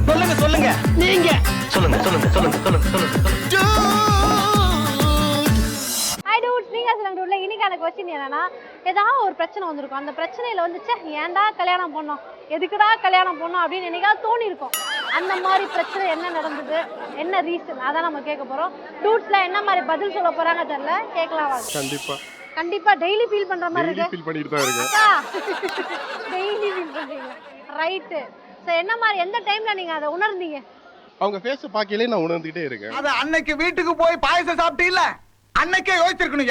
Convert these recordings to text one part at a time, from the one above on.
சொல்லுங்க சொல்லுங்க நீங்க சொல்லுங்க சொல்லுங்க சொல்லுங்க சொல்லுங்க சொல்லுங்க. ஹாய் டூட்ஸ், நீங்க சொல்லுங்க டூட்ல இன்னைக்கான क्वेश्चन என்னன்னா, ஏதாவது ஒரு பிரச்சனை வந்திருக்கும். அந்த பிரச்சனையில வந்து ச்சே ஏன்டா கல்யாணம் பண்ணோம், எதுக்குடா கல்யாணம் பண்ணோம் அப்படின்னு என்னைக்காவது தோணி இருக்கும். அந்த மாதிரி பிரச்சனை என்ன நடந்தது, என்ன ரீசன், அதான் நம்ம கேட்க போறோம். டூட்ஸ்ல என்ன மாதிரி பதில் சொல்ல போறாங்க தெரியல, கேட்கலாம் வாங்க. கண்டிப்பா கண்டிப்பா டெய்லி ஃபீல் பண்ற மாதிரி இருக்கு. ஃபீல் பண்ணிட்டு தான் இருக்கேன். டெய்லி ஃபீல் பண்றீங்க, ரைட். சோ என்ன மாதிரி எந்த டைம்ல நீங்க அதை உணர்ந்தீங்க? அவங்க ஃபேஸ் பார்க்கலே நான் உணர்ந்துட்டே இருக்கேன். அத அன்னைக்கு வீட்டுக்கு போய் பாயசம் சாப்பிட்டீல்ல, அன்னைக்கே யோசிச்சிருக்கணும்.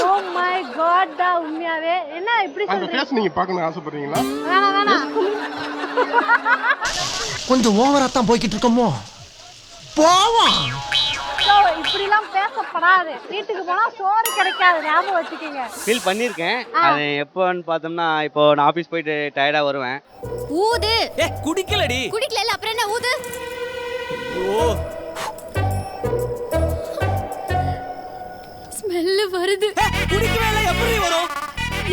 ஓ மை காட் டா, உண்மையாவே என்ன இப்படி அந்த சொல்றீங்க? ஃபேஸ் நீங்க பார்க்கணும் ஆசைப்படுறீங்களா? வேணாம் வேணாம். கொஞ்சம் ஓவரா தான் போய்கிட்டு இருக்கோமோ. போவோம். So, இப்படிலாம் பேசப்படாது. வீட்டுக்கு போனா சோறு கிடைக்காது, ஞாபகம் வச்சுக்கீங்க. ஃபீல் பண்ணியிருக்கேன். அது எப்போன்னு பார்த்தோம்னா, இப்போ நான் ஆஃபீஸ் போயிட்டு டயர்டாக வருவேன். ஊது. குடிக்கலடி. குடிக்கல அப்புறம் என்ன ஊது? ஓ ஸ்மெல் வருது. குடிக்கவே இல்ல, எப்படி வரும்?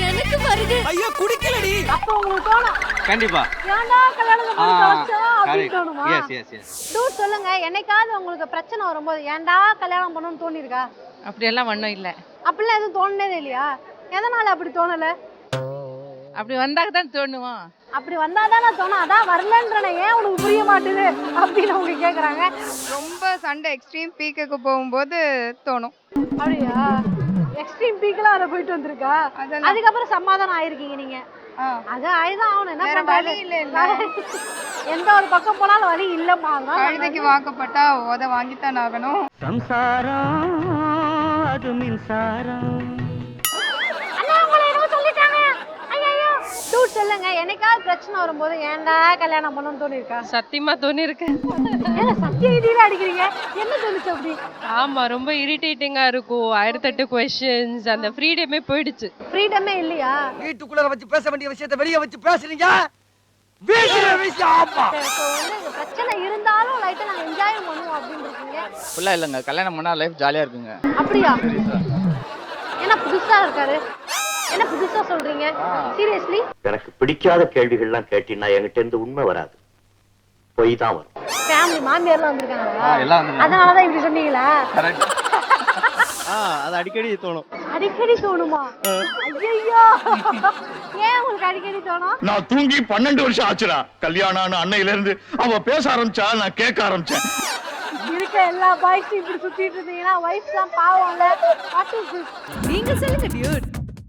எனக்கு வருது. ஐயோ குடிக்கலடி. அப்போ உங்களுக்கு தோணும், கண்டிப்பா. ஏன்டா கல்யாணம் பண்ணி தொலைச்சோம் அப்படின்னு கரெக்ட். தோணுமா? S S S. டூட் சொல்லுங்க, என்னைக்காவது உங்களுக்கு பிரச்சனை வரும்போது ஏன்டா கல்யாணம் பண்ணணும்னு தோணிருக்கா? அப்படியெல்லாம் ஒன்றும் இல்லை. அப்படிலாம் எதுவும் தோணுனதே இல்லையா? எதனால அப்படி தோணல? அப்படி வந்தாக்க தான் தோணுவோம். அப்படி வந்தாதானே தோணும், அதான் வரலன்றன ஏன் உனக்கு புரிய மாட்டுது அப்படின்னு அவங்க கேக்குறாங்க. ரொம்ப சண்டை எக்ஸ்ட்ரீம் பீக்குக்கு போகும்போது தோணும். அப்படியா? எக்ஸ்ட்ரீம் பீக்லாம் அதை போயிட்டு வந்திருக்கா? அதெல்லாம். அதுக்கப்புறம் சமாதானம் ஆயிருக்கீங்க நீங்க? அது ஆயிதான் ஆகணும், என்ன வேற பண்றது? வழி இல்ல இல்ல. எந்த ஒரு பக்கம் போனாலும் வழி இல்லம்மா. கழுதைக்கு வாக்கப்பட்டா உத வாங்கித்தான் ஆகணும். சம்சாரம் அது மின்சாரம். அண்ணா உங்களை என்னமோ சொல்லிட்டாங்க. ஐயோ டூட் சொல்லுங்க, என்னைக்காவது பிரச்சனை வரும்போது ஏன்டா கல்யாணம் பண்ணணும்னு தோணிருக்கா? சத்தியமா தோணிருக்கு. ஏங்க சத்திய இடியில அடிக்கிறீங்க, என்ன தோணுச்சு அப்படி? ஆமா, ரொம்ப இரிட்டேட்டிங்கா இருக்கும். 1008 கொஸ்டின்ஸ், அந்த ஃப்ரீடமே போயிடுச்சு. ஃப்ரீடமே இல்லையா? வீட்டுக்குள்ள வச்சு பேச வேண்டிய விஷயத்தை வெளியே வச்சு பேசுறீங்க. வீட்டுல விஷயம் ஆமா. சரி, இப்போ வந்து இந்த பிரச்சனை இருந்தாலும் லைட்டா நாங்க என்ஜாய் பண்ணுவோம் அப்படின்னு இருக்கீங்க. ஃபுல்லா இல்லைங்க, கல்யாணம் பண்ணா லைஃப் ஜாலியா இருக்குங்க. அப்படியா? என்ன புதுசா இருக்காரு, என்ன புதுசா சொல்றீங்க? சீரியஸ்லி? எனக்கு பிடிக்காத கேள்விகள்லாம் கேட்டீங்கன்னா என்கிட்ட இருந்து உண்மை வராது, பொய் தான் வரும். ஃபேமிலி மாமியார்லாம் வந்திருக்காங்களா? எல்லாம் வந்து அதனாலதான் இப்படி சொன்னீங்களா? அது அடிக்கடி தோணும். அடிக்கடி தோணுமா? ஐயோ, ஏன் உங்களுக்கு அடிக்கடி தோணும்? நான் தூங்கி 12 வருஷம் ஆச்சுடா. கல்யாணம் அன்னையில இருந்து அவ பேச ஆரம்பிச்சா நான் கேட்க ஆரம்பிச்சேன். இருக்க எல்லா பாய்ஸும் இப்படி சுத்திட்டு இருந்தீங்கன்னா வைஃப் தான் பாவம்ல. What is this? நீங்க சொல்லுங்க டியூட்.